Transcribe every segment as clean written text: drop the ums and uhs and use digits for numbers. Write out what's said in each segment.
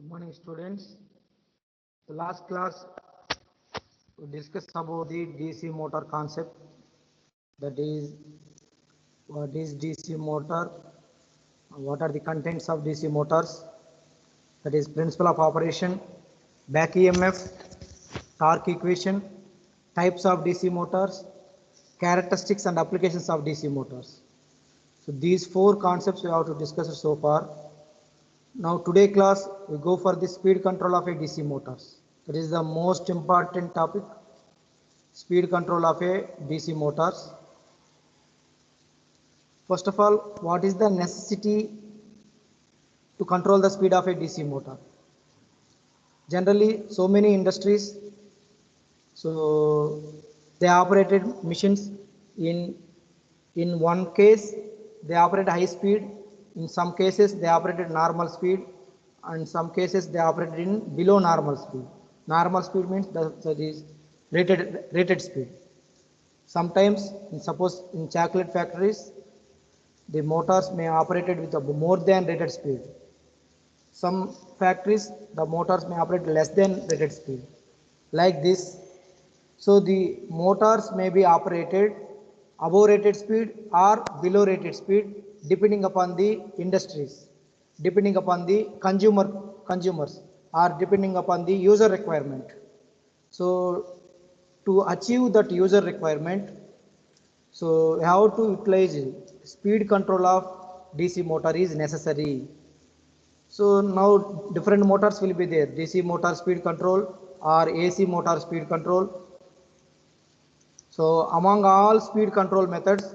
Good morning, students. The last class we discussed about the DC motor concept. That is, what is DC motor? What are the contents of DC motors? That is principle of operation, back EMF, torque equation, types of DC motors, characteristics and applications of DC motors. So these four concepts we have to discuss so far. Now today class we go for the speed control of a DC motors. That is the most important topic, speed control of a DC motors. First of all, what is the necessity to control the speed of a DC motor? Generally, so many industries, so they operated machines in one case they operate high speed, in some cases they operated normal speed, and in some cases they operated in below normal speed. Normal speed means that is rated speed. Sometimes, suppose in chocolate factories, the motors may operated with more than rated speed. Some factories, the motors may operate less than rated speed. Like this, so the motors may be operated above rated speed or below rated speed, depending upon the industries, depending upon the consumers, or depending upon the user requirement. So to achieve that user requirement, so how to utilize speed control of DC motor is necessary. So now different motors will be there, DC motor speed control or AC motor speed control. So among all speed control methods,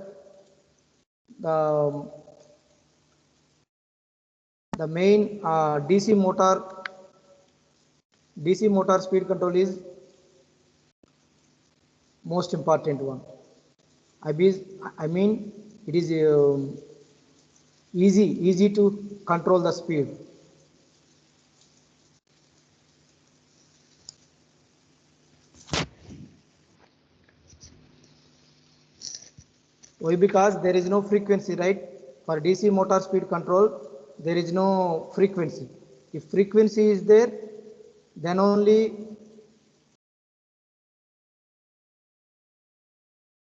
the main DC motor speed control is most important one. I mean it is easy to control the speed. Why? Because there is no frequency, right? For DC motor speed control, there is no frequency. If frequency is there, then only.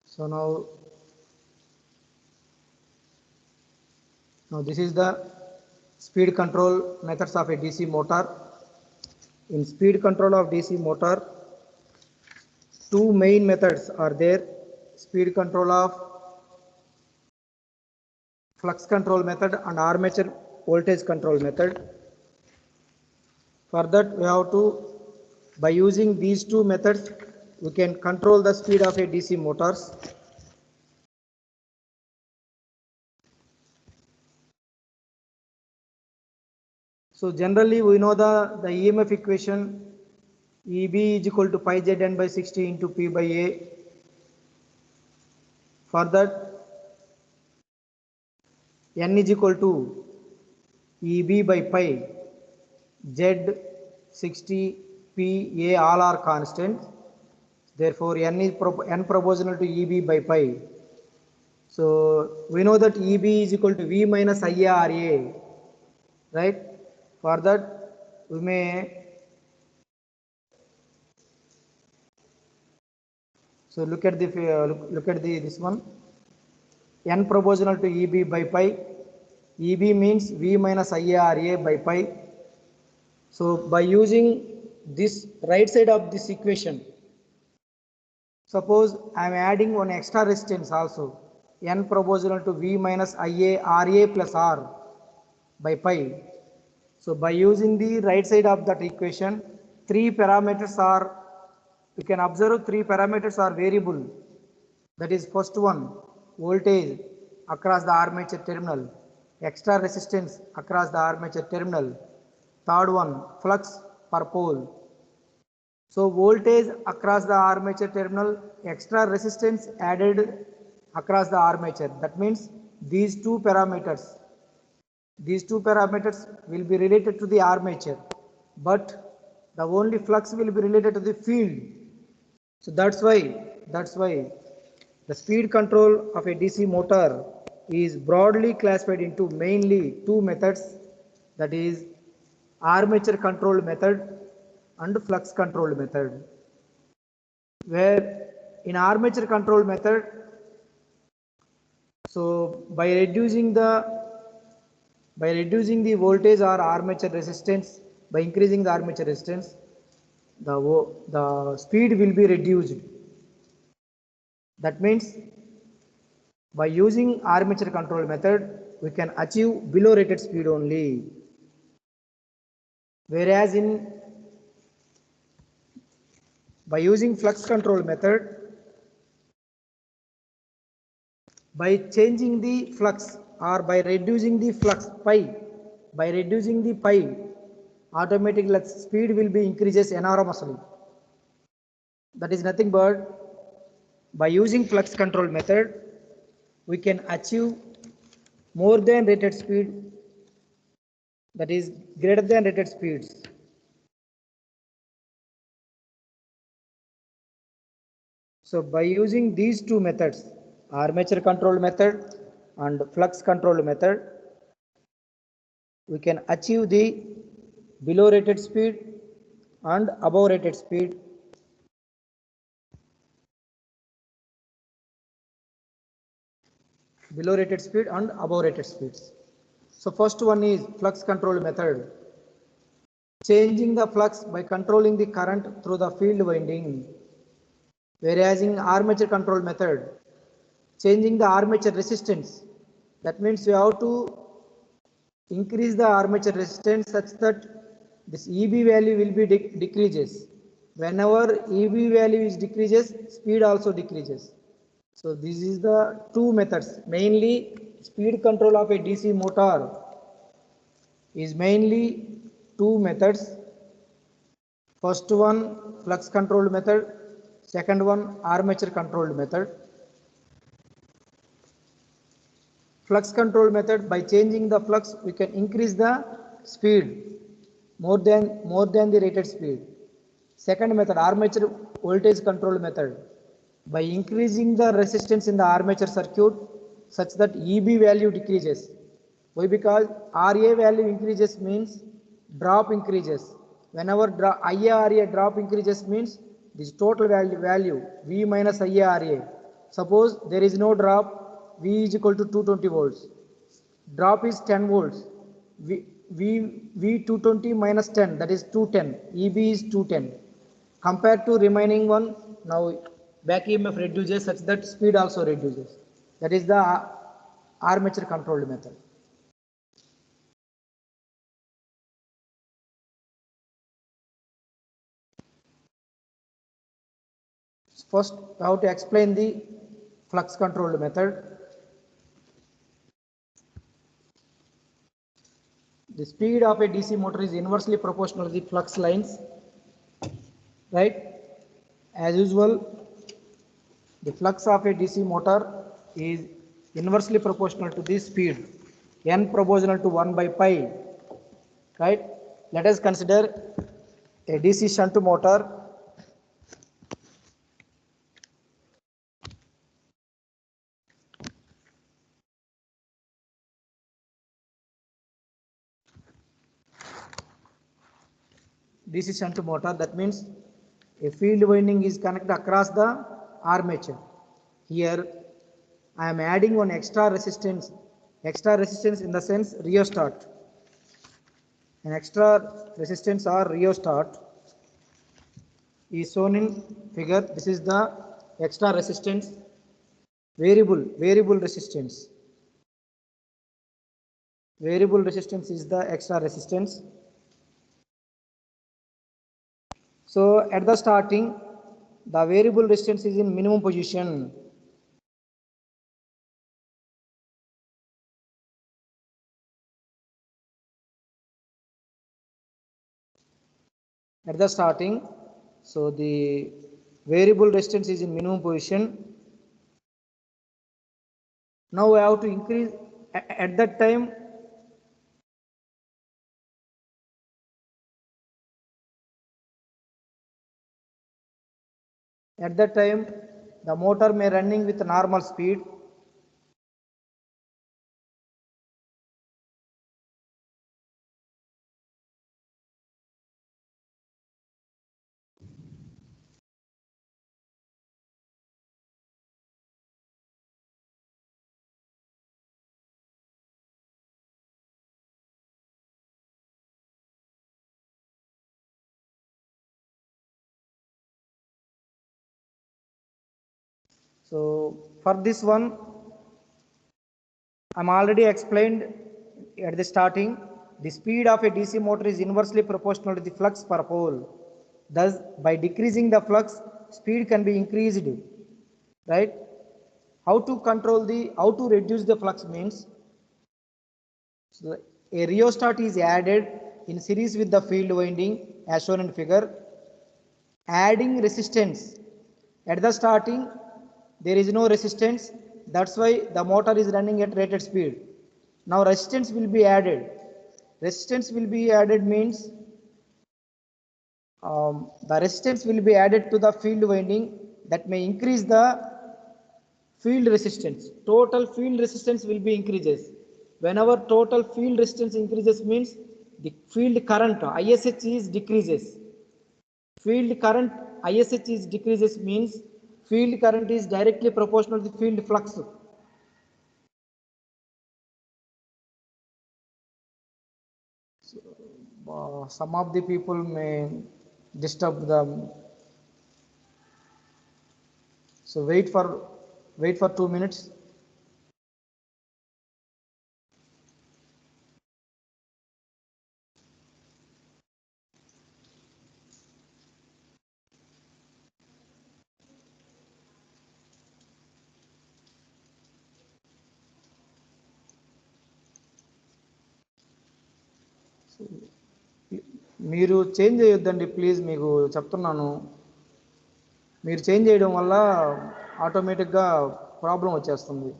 So now this is the speed control methods of a DC motor. In speed control of DC motor, two main methods are there: speed control of flux control method and armature voltage control method. For that, we have to, by using these two methods, we can control the speed of a DC motors. So generally we know the EMF equation, EB is equal to pi Zn by 60 into P by A. For that, N is equal to EB by pi, Z 60, P, A all are constant. Therefore, N proportional to EB by pi. So we know that EB is equal to V minus IA, right? For that, we may look at this one. N proportional to EB by pi. EB means V minus IA by pi. So by using this right side of this equation, suppose I am adding one extra resistance also, N proportional to V minus IA plus R by pi. So by using the right side of that equation, three parameters are, you can observe three parameters are variable. That is, first one, voltage across the armature terminal, extra resistance across the armature terminal. Third one, flux per pole. So voltage across the armature terminal, extra resistance added across the armature. That means these two parameters will be related to the armature, but the only flux will be related to the field. So that's why the speed control of a DC motor is broadly classified into mainly two methods, that is armature control method and flux control method. Where in armature control method, so by reducing the voltage or armature resistance, by increasing the armature resistance, the speed will be reduced. That means by using armature control method, we can achieve below rated speed only. Whereas by using flux control method, by changing the flux or by reducing the flux pi, automatically speed will be increases enormously. That is nothing but by using flux control method, we can achieve more than rated speed, that is greater than rated speeds. So by using these two methods, armature control method and flux control method, we can achieve the below rated speed and above rated speed. Below rated speed and above rated speeds. So first one is flux control method. Changing the flux by controlling the current through the field winding. Whereas in armature control method, changing the armature resistance. That means you have to increase the armature resistance such that this EB value will be decreases. Whenever EB value is decreases, speed also decreases. So this is the two methods. Mainly speed control of a DC motor is mainly two methods. First one flux control method, second one armature control method. Flux control method, by changing the flux we can increase the speed more than the rated speed. Second method, armature voltage control method, by increasing the resistance in the armature circuit such that EB value decreases. Why? Because RA value increases means drop increases. Whenever IARA drop increases means this total value V minus IARA. Suppose there is no drop, V is equal to 220 volts. Drop is 10 volts. V 220 minus 10, that is 210. EB is 210. Compared to remaining one, now back EMF reduces such that speed also reduces. That is the armature controlled method. First, I have to explain the flux controlled method. The speed of a DC motor is inversely proportional to the flux lines, right? As usual, the flux of a DC motor is inversely proportional to the speed, n proportional to 1 by pi, right? Let us consider a DC shunt motor. DC shunt motor, that means a field winding is connected across the armature. Here I am adding one extra resistance in the sense rheostat. An extra resistance or rheostat is shown in figure. This is the extra resistance, variable resistance. Variable resistance is the extra resistance. So at the starting, the variable resistance is in minimum position. At the starting, so the variable resistance is in minimum position. Now I have to increase at that time. At that time, the motor may running with normal speed. So for this one, I'm already explained at the starting. The speed of a DC motor is inversely proportional to the flux per pole. Thus, by decreasing the flux, speed can be increased. Right? How to reduce the flux means, so a rheostat is added in series with the field winding as shown in figure, adding resistance. At the starting, there is no resistance. That's why the motor is running at rated speed. Now resistance will be added. Resistance will be added means the resistance will be added to the field winding that may increase the field resistance. Total field resistance will be increases. Whenever total field resistance increases means the field current ISH is decreases. Field current ISH is decreases means field current is directly proportional to the field flux. Some of the people may disturb them. So wait for 2 minutes. మీరు change చేయొద్దండి please, మీకు చెప్తున్నాను. మీరు change చేయడం వల్ల ఆటోమేటిక్గా problem వచ్చేస్తుంది.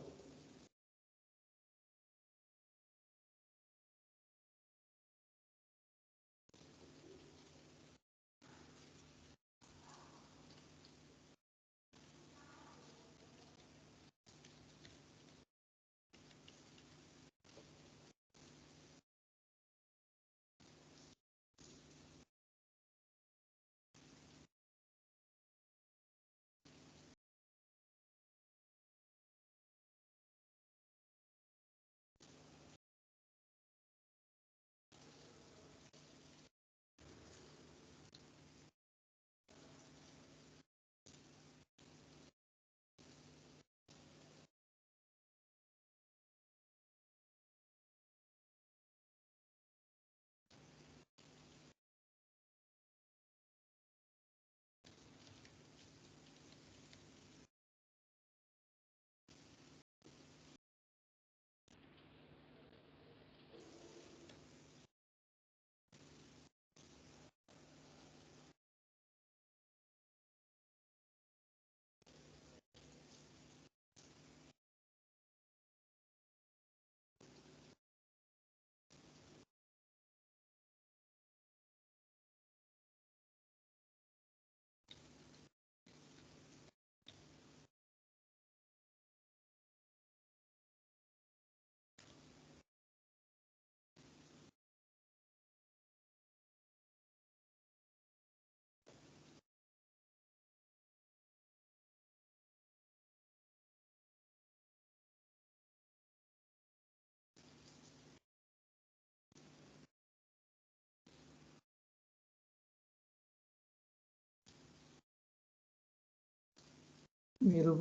మీరు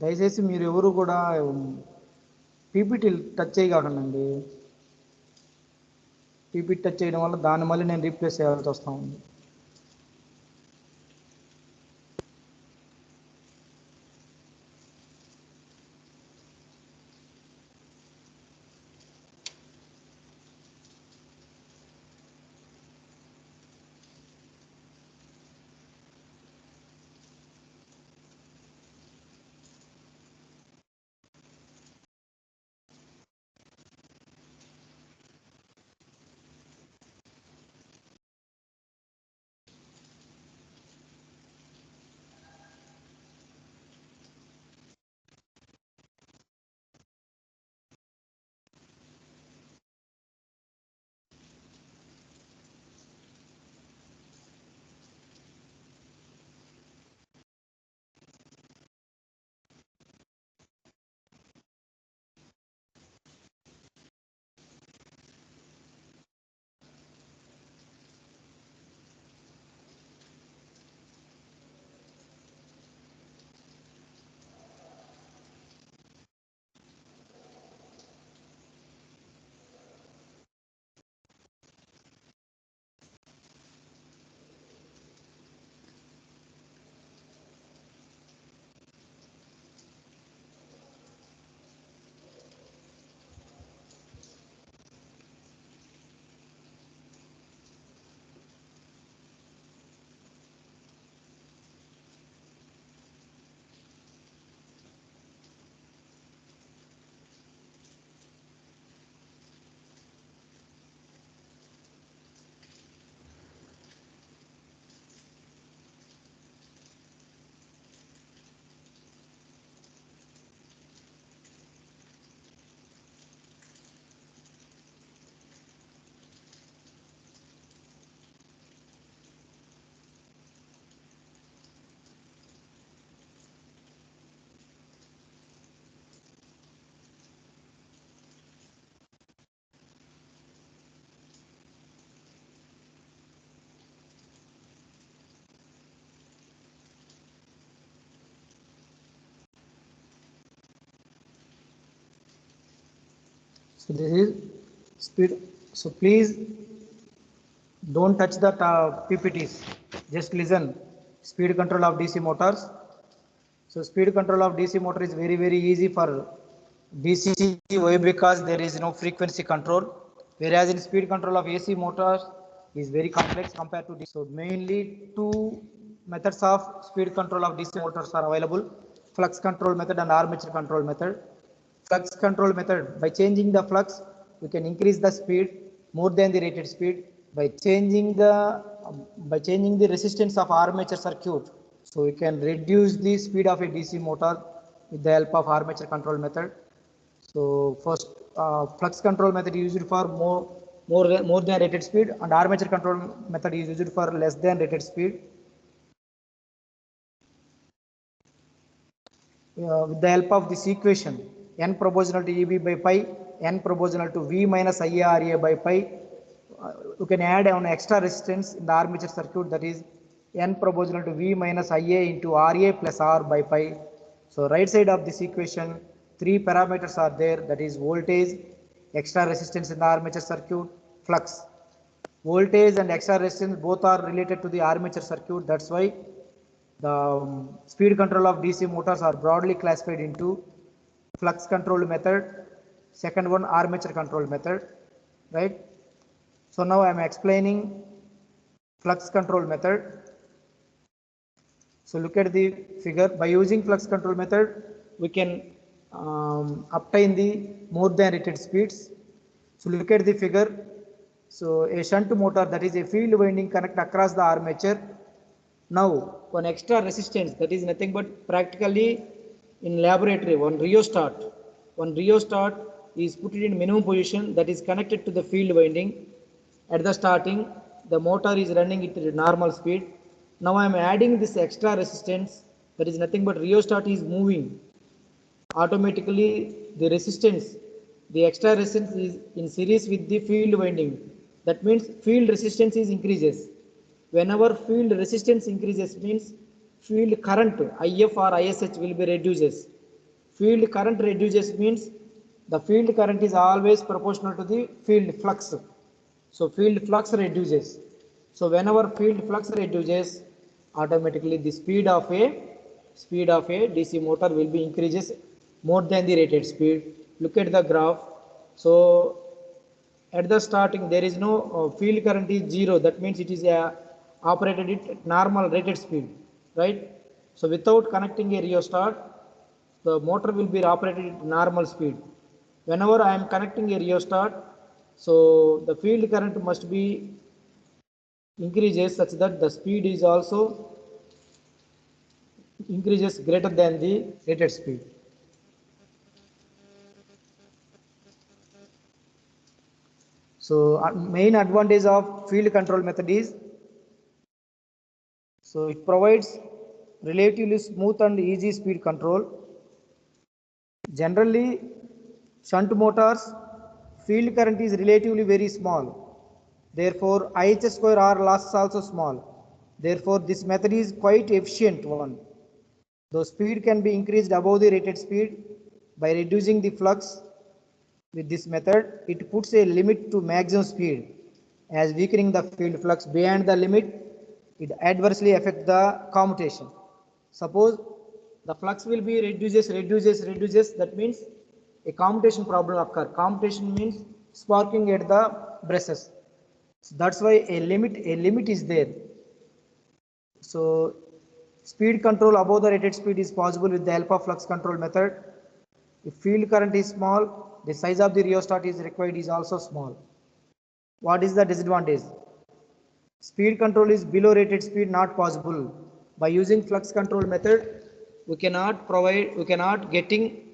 దయచేసి మీరు ఎవరు కూడా పీపీటీ టచ్ చేయకండి. పీపీటీ టచ్ చేయడం వల్ల దాన్ని మళ్ళీ నేను రీప్లేస్ చేయాల్సి వస్తూ ఉంది. So this is speed. So please don't touch the PPTs. Just listen. Speed control of DC motors. So speed control of DC motor is very easy for DC. Why? Because there is no frequency control. Whereas in speed control of AC motors is very complex compared to DC. So mainly two methods of speed control of DC motors are available: flux control method and armature control method. Flux control method, by changing the flux, we can increase the speed more than the rated speed by changing the resistance of armature circuit. So we can reduce the speed of a DC motor with the help of armature control method. So first, flux control method is used for more than rated speed, and armature control method is used for less than rated speed. With the help of this equation, n proportional to EB by pi, n proportional to V minus IARA by pi, you can add an extra resistance in the armature circuit, that is n proportional to V minus IA into RA plus R by pi. So right side of this equation, three parameters are there, that is voltage, extra resistance in the armature circuit, flux. Voltage and extra resistance both are related to the armature circuit. That's why the speed control of DC motors are broadly classified into flux control method, second one armature control method, right? So now I am explaining flux control method. So look at the figure. By using flux control method, we can obtain the more than rated speeds. So look at the figure. So a shunt motor, that is a field winding, connect across the armature. Now one extra resistance, that is nothing but practically in laboratory, one rheostat is put in minimum position, that is connected to the field winding. At the starting, the motor is running at normal speed. Now I am adding this extra resistance, that is nothing but rheostat is moving. Automatically the extra resistance is in series with the field winding. That means field resistance is increases. Whenever field resistance increases means field current IF or ISH will be reduces. Field current reduces means the field current is always proportional to the field flux. So field flux reduces. So whenever field flux reduces, automatically the speed of a DC motor will be increases more than the rated speed. Look at the graph. So at the starting there is no field current is 0. That means it is operated at normal rated speed, right? So without connecting a rheostat, the motor will be operated at normal speed. Whenever I am connecting a rheostat, so the field current must be increases such that the speed is also increases greater than the rated speed. So main advantage of field control method is, so it provides relatively smooth and easy speed control. Generally, shunt motors field current is relatively very small. Therefore, IHS square R loss is also small. Therefore, this method is quite efficient one. The speed can be increased above the rated speed by reducing the flux. With this method, it puts a limit to maximum speed. As weakening the field flux beyond the limit, it adversely affects the commutation. Suppose the flux will be reduces. That means a commutation problem occur. Commutation means sparking at the brushes. So that's why a limit is there. So speed control above the rated speed is possible with the help of flux control method. If field current is small, the size of the rheostat is required is also small. What is the disadvantage? Speed control is below rated speed not possible. By using flux control method, we cannot getting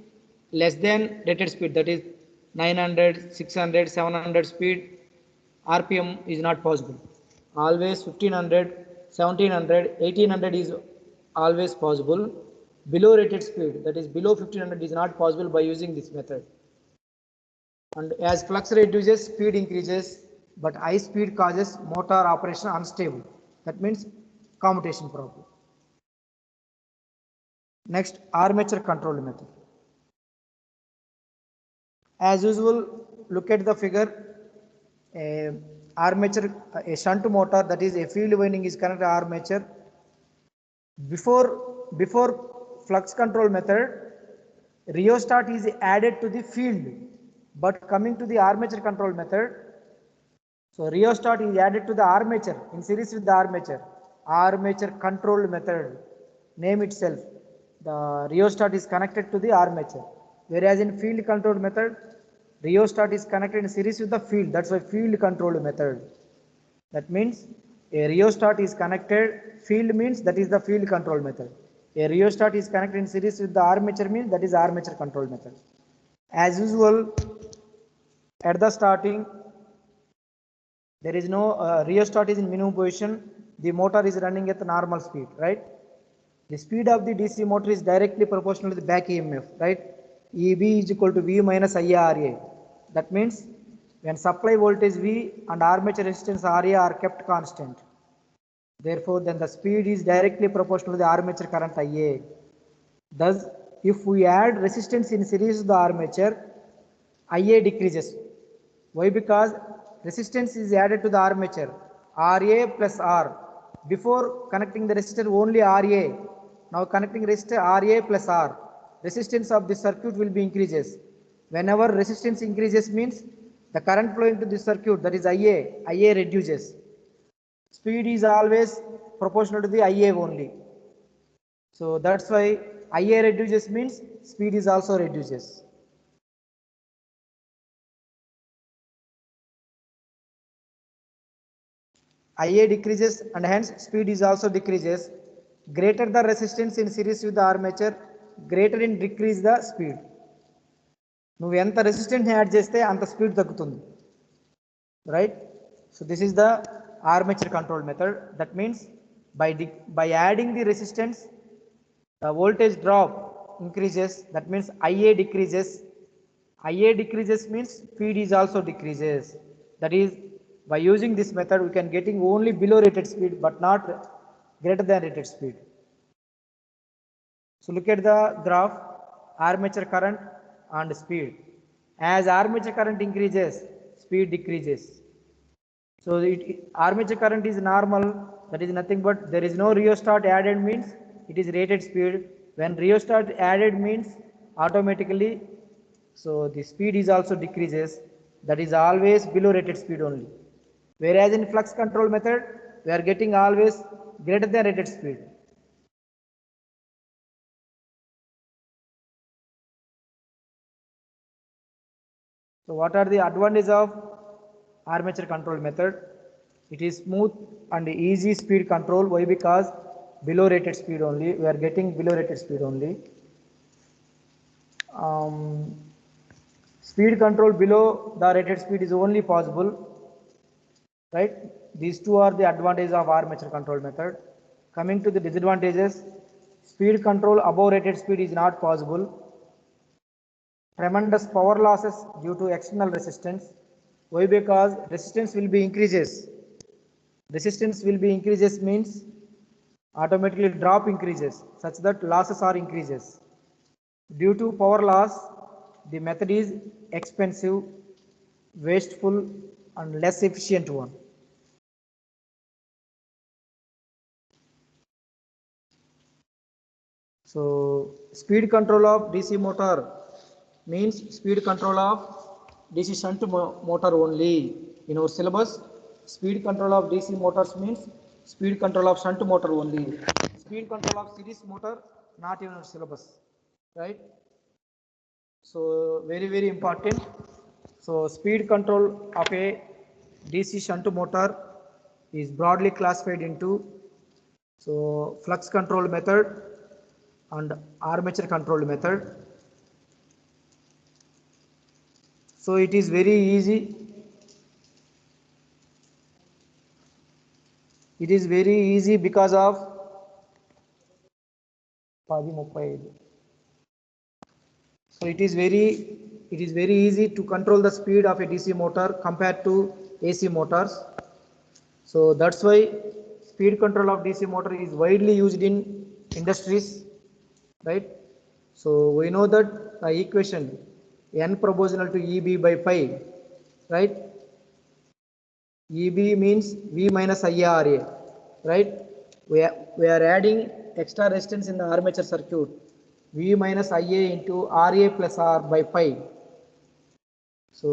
less than rated speed, that is 900, 600, 700 speed. RPM is not possible. Always 1500, 1700, 1800 is always possible. Below rated speed, that is below 1500, is not possible by using this method. And as flux reduces, speed increases, but high speed causes motor operation unstable. That means commutation problem. Next, armature control method. As usual, look at the figure, a armature, a shunt motor, that is a field winding is connected to armature. Before flux control method, rheostat is added to the field, but coming to the armature control method, so rheostat is added to the armature in series with the armature. Armature control method, name itself, the rheostat is connected to the armature. Whereas in field control method, rheostat is connected in series with the field. That's why field control method. That means a rheostat is connected, field means that is the field control method. A rheostat is connected in series with the armature means that is armature control method. As usual, at the starting, there is no rheostat is in minimum position, the motor is running at the normal speed, right? The speed of the DC motor is directly proportional to the back EMF, right? EB is equal to V minus IARA. That means when supply voltage V and armature resistance RA are kept constant, therefore then the speed is directly proportional to the armature current IA. Thus, if we add resistance in series to the armature, IA decreases. Why? Because resistance is added to the armature, RA plus R. Before connecting the resistor only RA, now connecting resistor RA plus R. Resistance of the circuit will be increases. Whenever resistance increases means the current flowing to the circuit, that is IA reduces. Speed is always proportional to the IA only. So that's why IA reduces means speed is also reduces. IA decreases and hence speed is also decreases. Greater the resistance in series with the armature, greater in decrease the speed. నువ్వు ఎంత resistance add చేస్తే అంత speed తగ్గుతుంది, right? So this is the armature control method. That means by adding the resistance, the voltage drop increases. That means IA decreases. IA decreases means speed is also decreases. That is, by using this method we can getting only below rated speed but not greater than rated speed. So look at the graph, armature current and speed. As armature current increases, speed decreases. So armature current is normal, that is nothing but there is no rheostat added means it is rated speed. When rheostat added means automatically, so the speed is also decreases, that is always below rated speed only. Whereas in flux control method, we are getting always greater than rated speed. So what are the advantages of armature control method? It is smooth and easy speed control. Why? Because below rated speed only, we are getting below rated speed only. Speed control below the rated speed is only possible, right? These two are the advantages of armature control method. Coming to the disadvantages, speed control above rated speed is not possible. Tremendous power losses due to external resistance. Why? Because resistance will be increases. Resistance will be increases means automatically drop increases such that losses are increases. Due to power loss, the method is expensive, wasteful and less efficient one. So speed control of DC motor means speed control of DC shunt motor only. In our syllabus, speed control of DC motors means speed control of shunt motor only. Speed control of series motor not in our syllabus, right? So very important. So speed control of a DC shunt motor is broadly classified into flux control method and armature control method. So it is very easy. It is very easy because of so it is very easy to control the speed of a DC motor compared to AC motors. So that's why speed control of DC motor is widely used in industries, right? So we know that the equation n proportional to EB by pi right? EB means V minus IARA, right? We are adding extra resistance in the armature circuit, V minus IA into RA plus R by pi. So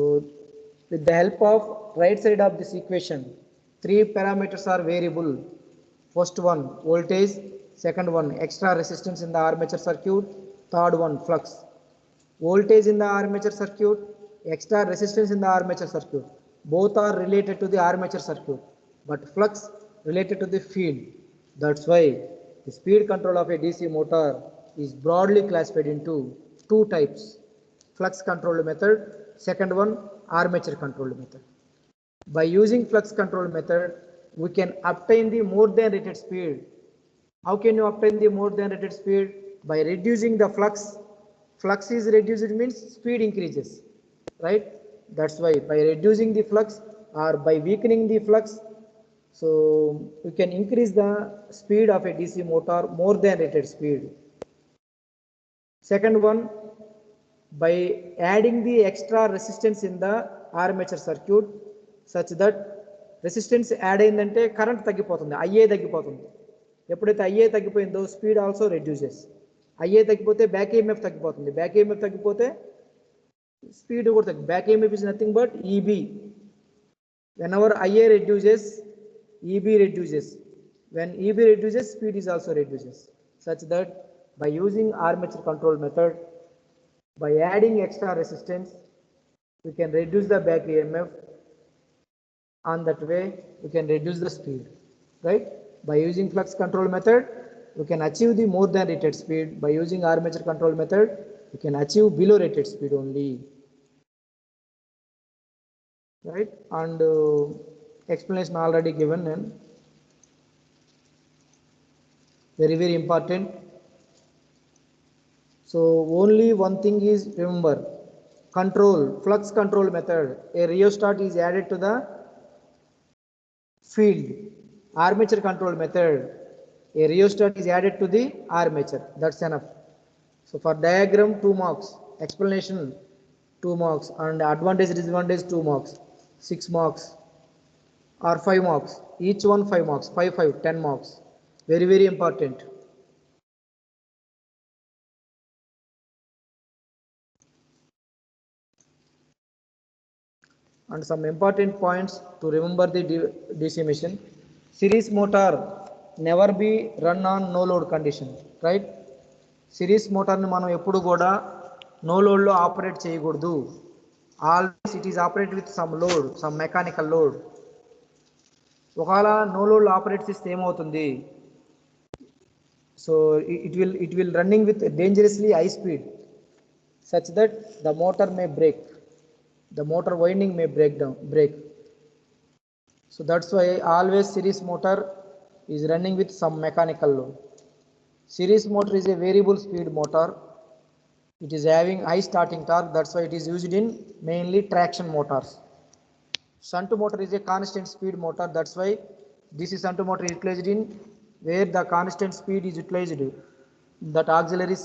with the help of right side of this equation, three parameters are variable. First one voltage, second one extra resistance in the armature circuit, third one flux. Voltage in the armature circuit, extra resistance in the armature circuit, both are related to the armature circuit, but flux related to the field. That's why the speed control of a DC motor is broadly classified into two types: flux controlled method, second one armature controlled method. By using flux controlled method, we can obtain the more than rated speed. How can you obtain the more than rated speed? By reducing the flux. Flux is reduced, it means speed increases, right? That's why by reducing the flux or by weakening the flux, so we can increase the speed of a DC motor more than rated speed. Second one, by adding the extra resistance in the armature circuit such that resistance add అయిందంటే current తగ్గిపోతుంది, IA తగ్గిపోతుంది. ఎప్పుడైతే IA తగ్గిపోయిందో speed also reduces. IA తగ్గిపోతే back EMF తగ్గిపోతుంది, back EMF తగ్గిపోతే speed కూడా తగ్గి. Back EMF is nothing but EB. Whenever IA reduces, EB reduces. When EB reduces, speed is also reduces. Such that by using armature control method, by adding extra resistance, we can reduce the back EMF. On that way, we can reduce the speed, right? By using flux control method, we can achieve the more than rated speed. By using armature control method, we can achieve below rated speed only, right? And explanation already given, and very, very important. So only one thing is remember, control, flux control method, a rheostat is added to the field. Armature control method, a rheostat is added to the armature. That's enough. So for diagram 2 marks, explanation 2 marks, and advantage disadvantage 2 marks, 6 marks or 5 marks, each one 5 marks, 5 5 10 marks. Very, very important. And some important points to remember the DC machine. Series motor never be run on no load condition, right? Series motor ni manam eppudu kuda no load lo operate cheyakudadu. Always it is operated with some load, some mechanical load. ఒకవేళ no load lo operate చేస్తే ఏమవుతుంది? So it will running with dangerously high speed such that the motor may break. The motor winding may break. So that's why always series motor is running with some mechanical load. Series motor is a variable speed motor. It is having high starting torque. That's why it is used in mainly traction motors. Shunt motor is a constant speed motor. That's why this is shunt motor is utilized in where the constant speed is utilized. That auxiliaries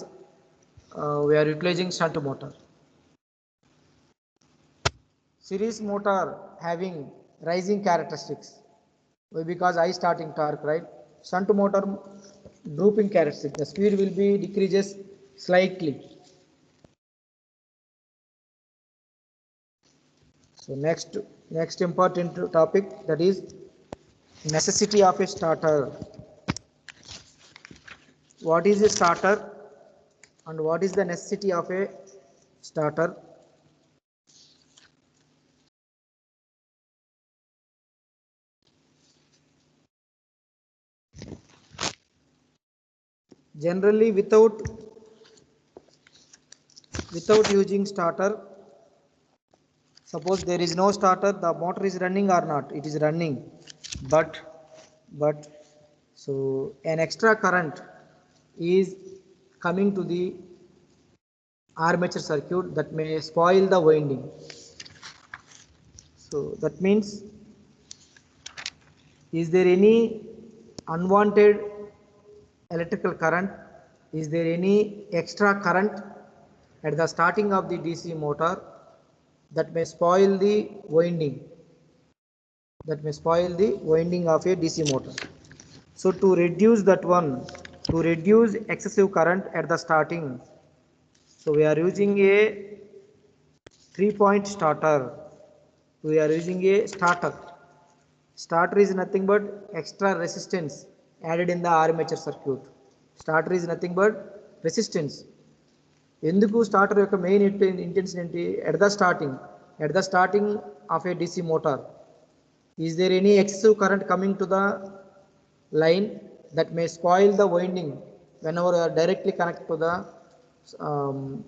we are utilizing shunt motor. Series motor having rising characteristics. Why? Because high starting torque, right? Shunt motor drooping characteristic. The speed will be decreases slightly. So next important topic, that is necessity of a starter. What is a starter and what is the necessity of a starter? Generally without using starter, suppose there is no starter, the motor is running or not? It is running, but so an extra current is coming to the armature circuit that may spoil the winding. So that means, is there any unwanted electrical current? Is there any extra current at the starting of the DC motor? that may spoil the winding, of a DC motor. So to reduce that one, to reduce excessive current at the starting, so we are using a 3-point starter. We are using a starter. Starter is nothing but extra resistance added in the armature circuit. Starter is nothing but resistance. ఎందుకు starter యొక్క main intention ఏంటి? at the starting of a DC motor, is there any excessive current coming to the line that may spoil the winding whenever you are directly connected to the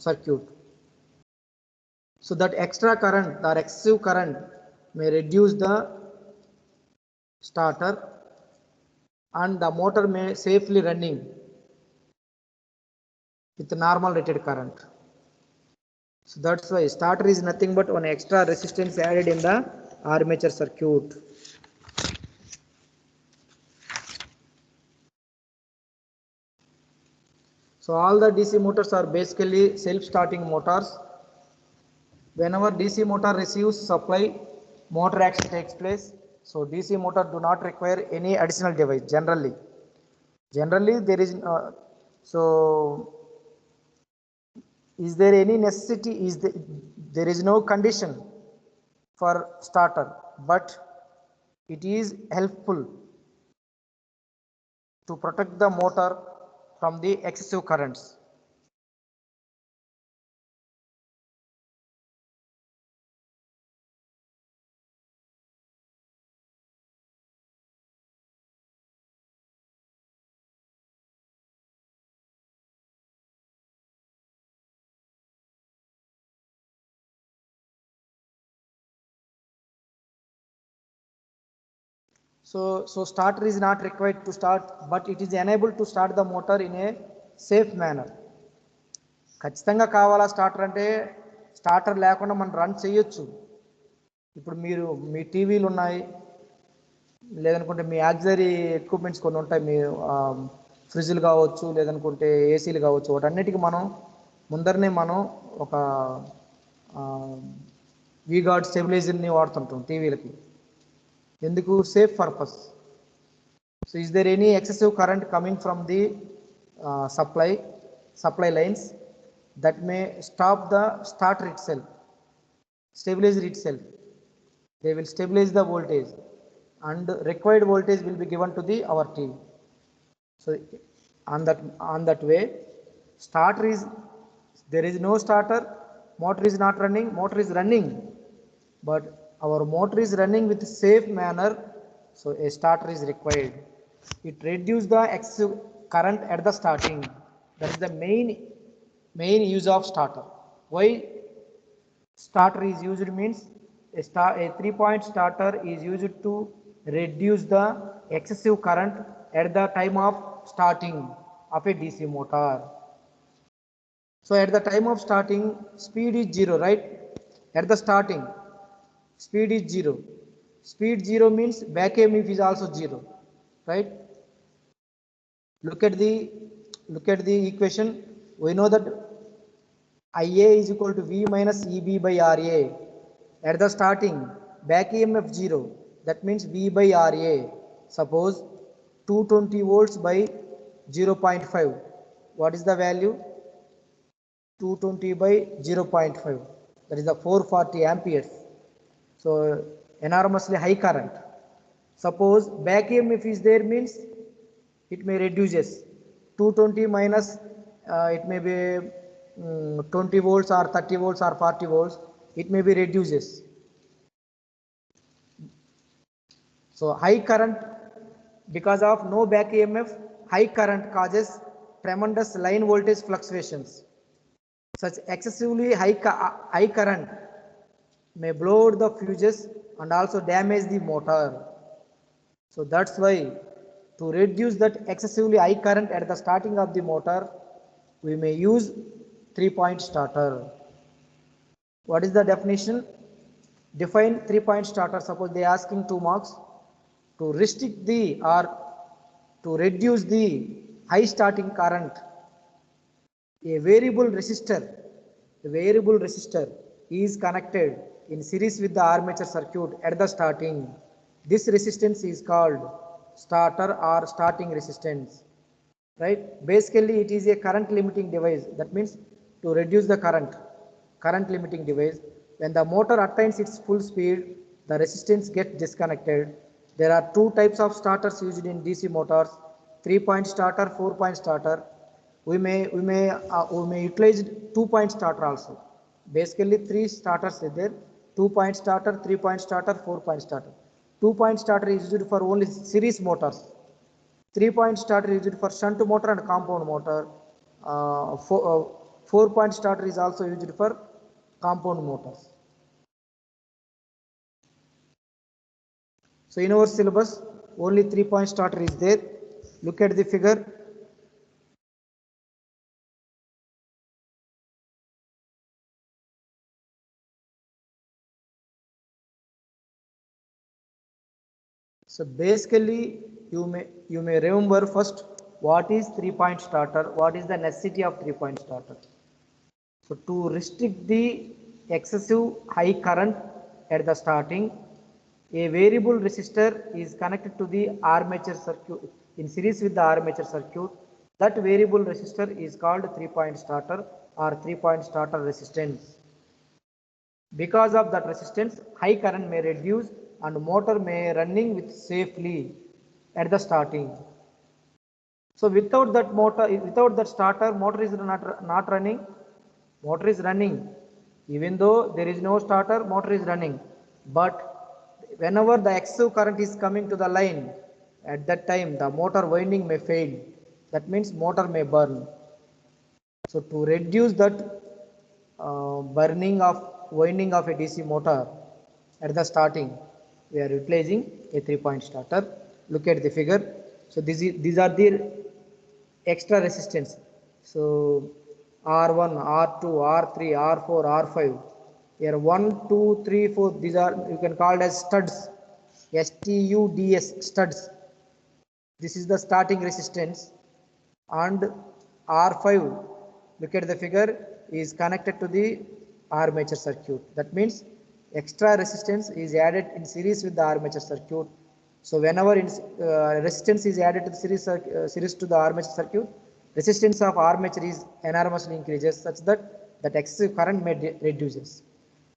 circuit? So that extra current or excessive current may reduce the starter and the motor may safely running with normal rated current. So that's why starter is nothing but one extra resistance added in the armature circuit. So all the DC motors are basically self-starting motors. Whenever DC motor receives supply, motor action takes place. So DC motor do not require any additional device generally. There is so is there any necessity? There is no condition for starter, but it is helpful to protect the motor from the excessive currents. So starter is not required to start, but it is enabled to start the motor in a safe manner. ఖచ్చితంగా కావాలా starter అంటే starter లేకుండా మనం run చేయొచ్చు. ఇప్పుడు మీరు మీ టీవీలు ఉన్నాయి, లేదనుకుంటే మీ ఆక్సిలరీ ఎక్విప్మెంట్స్ కొన్ని ఉంటాయి, మీ ఫ్రిడ్జ్లు కావచ్చు, లేదనుకుంటే ఏసీలు కావచ్చు, వాటన్నిటికీ మనం ముందరనే మనం ఒక వీగార్డ్ స్టెబిలైజర్ని వాడుతుంటాం టీవీలకి. ఎందుకు? Safe purpose. So is there any excessive current coming from the supply lines that may stop the starter itself, stabilizer itself? They will stabilize the voltage and required voltage will be given to the our TV. So on that way, starter is, there is no starter, motor is not running, motor is running, but our motor is running with safe manner, so a starter is required. It reduces the excessive current at the starting. That is the main use of starter. Why starter is used means a 3-point starter is used to reduce the excessive current at the time of starting of a DC motor. So at the time of starting, speed is 0, right? At the starting, speed is 0. Speed 0 means back EMF is also 0, right? Look at the equation. We know that IA is equal to V minus EB by RA. At the starting, back EMF 0. That means V by RA. Suppose 220 volts by 0.5. What is the value? 220 by 0.5. That is the 440 amperes. So enormously high current. Suppose back EMF is there means it may reduces. 220 minus it may be 20 volts or 30 volts or 40 volts. It may be reduces. So high current, because of no back EMF, high current causes tremendous line voltage fluctuations. Such excessively high current may blow out the fuses and also damage the motor. So that's why to reduce that excessively high current at the starting of the motor, we may use 3-point starter. What is the definition? Define 3-point starter. Suppose they are asking 2 marks. To restrict the or to reduce the high starting current, a variable resistor is connected in series with the armature circuit at the starting. This resistance is called starter or starting resistance, right? Basically, it is a current limiting device. That means to reduce the current limiting device. When the motor attains its full speed, the resistance gets disconnected. There are two types of starters used in DC motors: 3-point starter, 4-point starter. We may utilize 2-point starter also. Basically, three starters are there: 2-point starter, 3-point starter, 4-point starter. 2-point starter is used for only series motors. 3-point starter is used for shunt motor and compound motor. 4-point starter is also used for compound motors. So in our syllabus, only 3-point starter is there. Look at the figure. So basically, you may remember first what is 3-point starter, what is the necessity of 3-point starter. So to restrict the excessive high current at the starting, a variable resistor is connected to the armature circuit in series with the armature circuit. That variable resistor is called 3-point starter or 3-point starter resistance. Because of that resistance, high current may reduce and motor may running with safely at the starting. So without that motor, without that starter, motor is not running. Motor is running. Even though there is no starter, motor is running. But whenever the excessive current is coming to the line, at that time the motor winding may fail. That means motor may burn. So to reduce that burning of winding of a DC motor at the starting, we are utilizing a 3-point starter. Look at the figure. So these are the extra resistance. So R1, R2, R3, R4, R5. Here 1, 2, 3, 4. These are you can call as studs. STUDS studs. This is the starting resistance, and R5. Look at the figure, is connected to the armature circuit. That means extra resistance is added in series with the armature circuit. So whenever resistance is added to the series to the armature circuit, resistance of armature is enormously increases such that excessive current may reduces.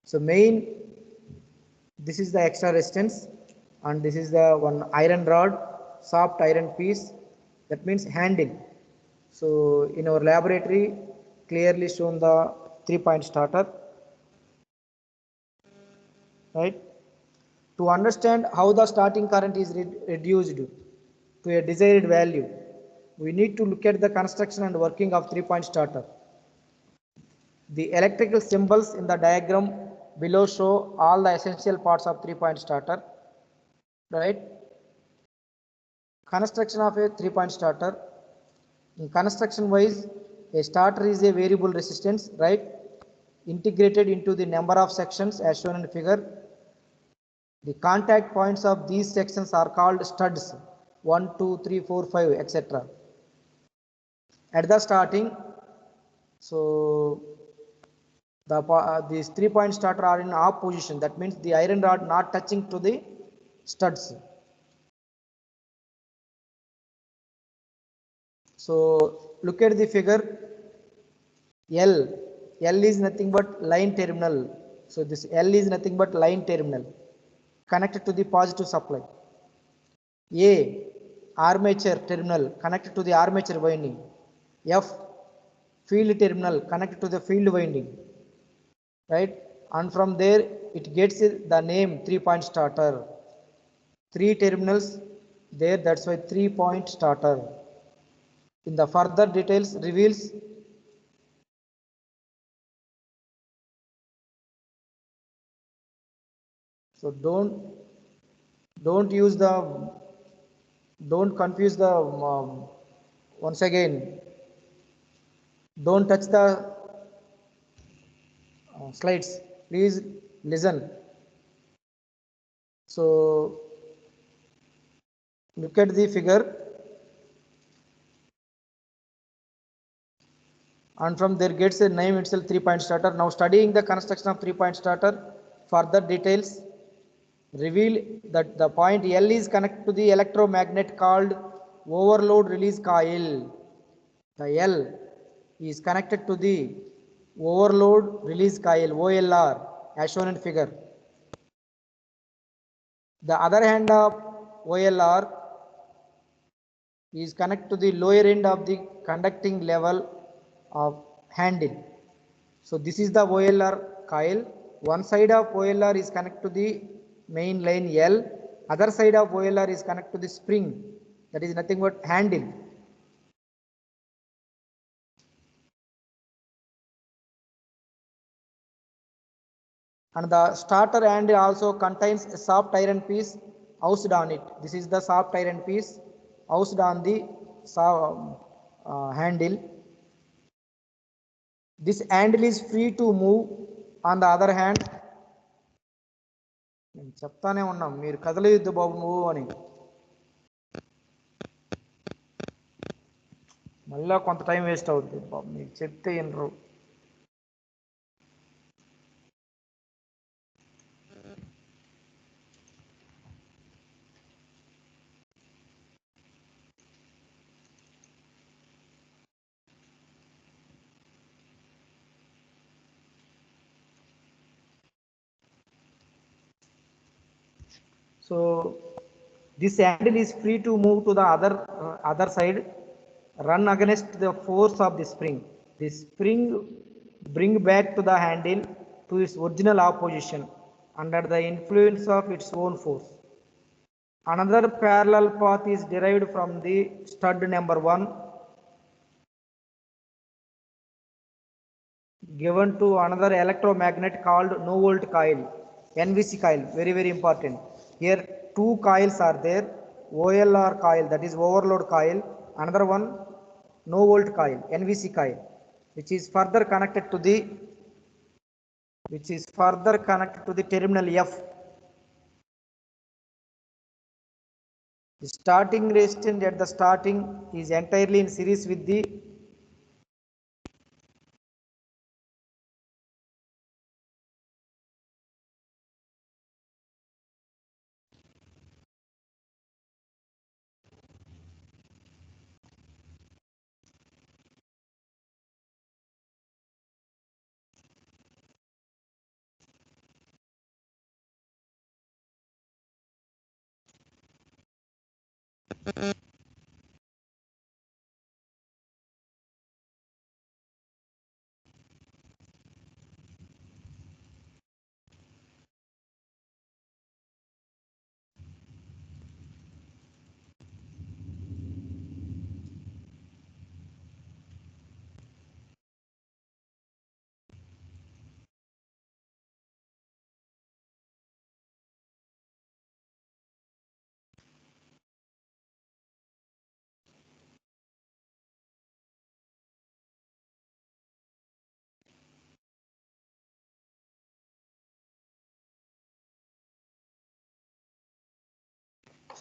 So this is the extra resistance, and this is the one iron rod, soft iron piece. That means handle. So in our laboratory, clearly shown the 3-point starter, right? To understand how the starting current is reduced to a desired value, we need to look at the construction and working of 3-point starter. The electrical symbols in the diagram below show all the essential parts of 3-point starter, right? Construction of a 3-point starter. In construction wise, a starter is a variable resistance, right? Integrated into the number of sections as shown in the figure. The contact points of these sections are called studs: 1, 2, 3, 4, 5, etc. At the starting, so these 3-point starter are in off position. That means the iron rod not touching to the studs. So look at the figure. L is nothing but line terminal. So this L is nothing but line terminal connected to the positive supply. A, armature terminal connected to the armature winding. F, field terminal connected to the field winding, right? And from there it gets the name 3-point starter. 3 terminals there, that's why 3-point starter. In the further details reveals, so don't use the, don't confuse the once again, don't touch the slides, please listen. So look at the figure, and from there gets a name itself 3-point starter. Now studying the construction of 3-point starter, further details reveal that the point L is connected to the electromagnet called overload release coil. The L is connected to the overload release coil OLR as shown in figure. The other hand of OLR is connected to the lower end of the conducting level of handle. So this is the OLR coil. One side of OLR is connected to the main line L. Other side of OLR is connected to the spring. That is nothing but handle. And the starter handle also contains a soft iron piece housed on it. This is the soft iron piece housed on the handle. This handle is free to move. On the other hand, నేను చెప్తానే ఉన్నాం మీరు కదలయొద్దు బాబు నువ్వు అని మళ్ళా కొంత time waste అవుతుంది బాబు మీకు చెప్తే వినరు. So this handle is free to move to the other side, run against the force of the spring. The spring bring back to the handle to its original opposition under the influence of its own force. Another parallel path is derived from the stud number 1 given to another electromagnet called no volt coil, NVC coil, very very important. Here two coils are there, OLR coil, that is overload coil, another one no volt coil, NVC coil, which is further connected to the terminal F. The starting resistance at the starting is entirely in series with the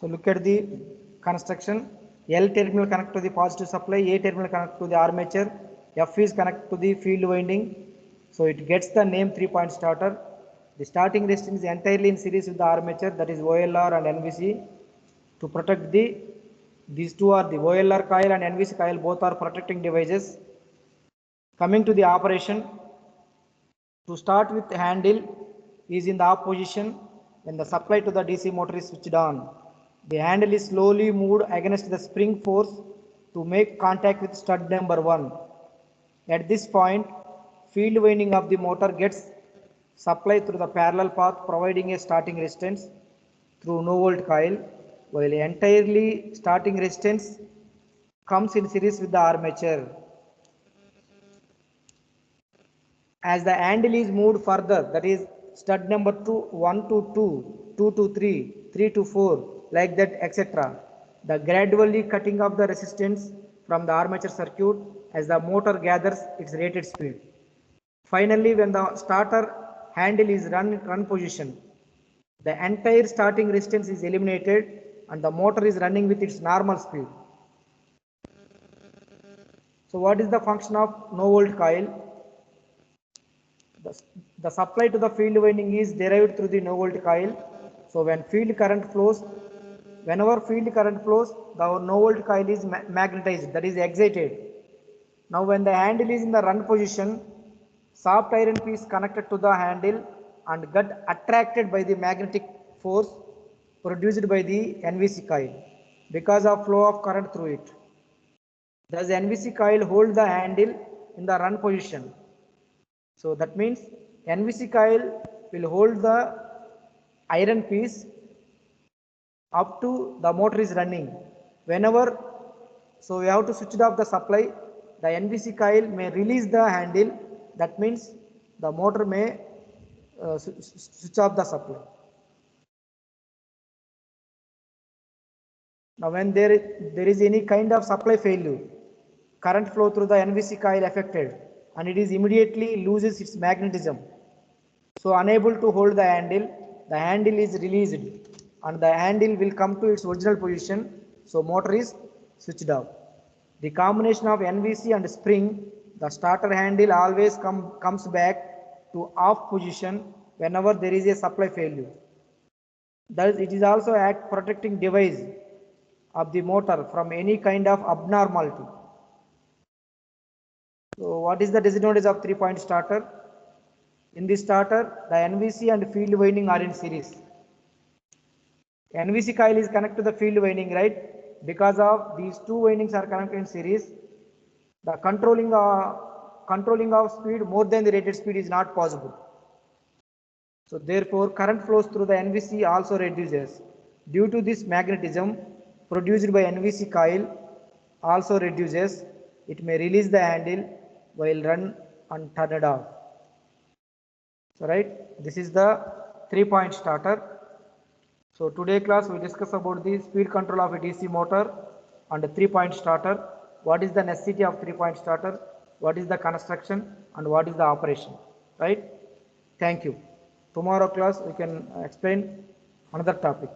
So look at the construction. L terminal connected to the positive supply, A terminal connected to the armature, F is connected to the field winding. So it gets the name 3-point starter. The starting resistance is entirely in series with the armature, that is OLR and NVC. To protect these two are the OLR coil and NVC coil, both are protecting devices. Coming to the operation, to start with, handle is in the off position when the supply to the DC motor is switched on. The handle is slowly moved against the spring force to make contact with stud number 1. At this point, field winding of the motor gets supplied through the parallel path, providing a starting resistance through no volt coil, while entirely starting resistance comes in series with the armature. As the handle is moved further, that is stud number 1 to 2, 2 to 3, 3 to 4, like that, etc. The gradually cutting of the resistance from the armature circuit as the motor gathers its rated speed. Finally, when the starter handle is run position, the entire starting resistance is eliminated and the motor is running with its normal speed. So what is the function of no volt coil? The, the supply to the field winding is derived through the no volt coil. So when field current flows, whenever field current flows, the no volt coil is magnetized, that is excited. Now when the handle is in the run position, soft iron piece connected to the handle and get attracted by the magnetic force produced by the NVC coil because of flow of current through it. Thus NVC coil hold the handle in the run position. So that means NVC coil will hold the iron piece up to the motor is running. Whenever, so we have to switch off the supply, the NVC coil may release the handle, that means the motor may switch off the supply. Now when there is any kind of supply failure, current flow through the NVC coil affected and it is immediately loses its magnetism. So unable to hold the handle is released and the handle will come to its original position. So motor is switched off. The combination of NVC and spring, the starter handle always comes back to off position whenever there is a supply failure. Thus it is also a protecting device of the motor from any kind of abnormality. So what is the disadvantage of 3-point starter? In this starter, the NVC and field winding are in series. NVC coil is connected to the field winding, right? Because of these two windings are connected in series, the controlling of speed more than the rated speed is not possible. So therefore, current flows through the NVC also reduces. Due to this, magnetism produced by NVC coil also reduces. It may release the handle while run and turn it off. So right, this is the 3-point starter. So today class we discuss about the speed control of a DC motor and a 3-point starter. What is the necessity of 3-point starter? What is the construction and what is the operation? Right? Thank you. Tomorrow class we can explain another topic.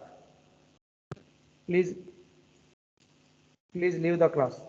Please leave the class.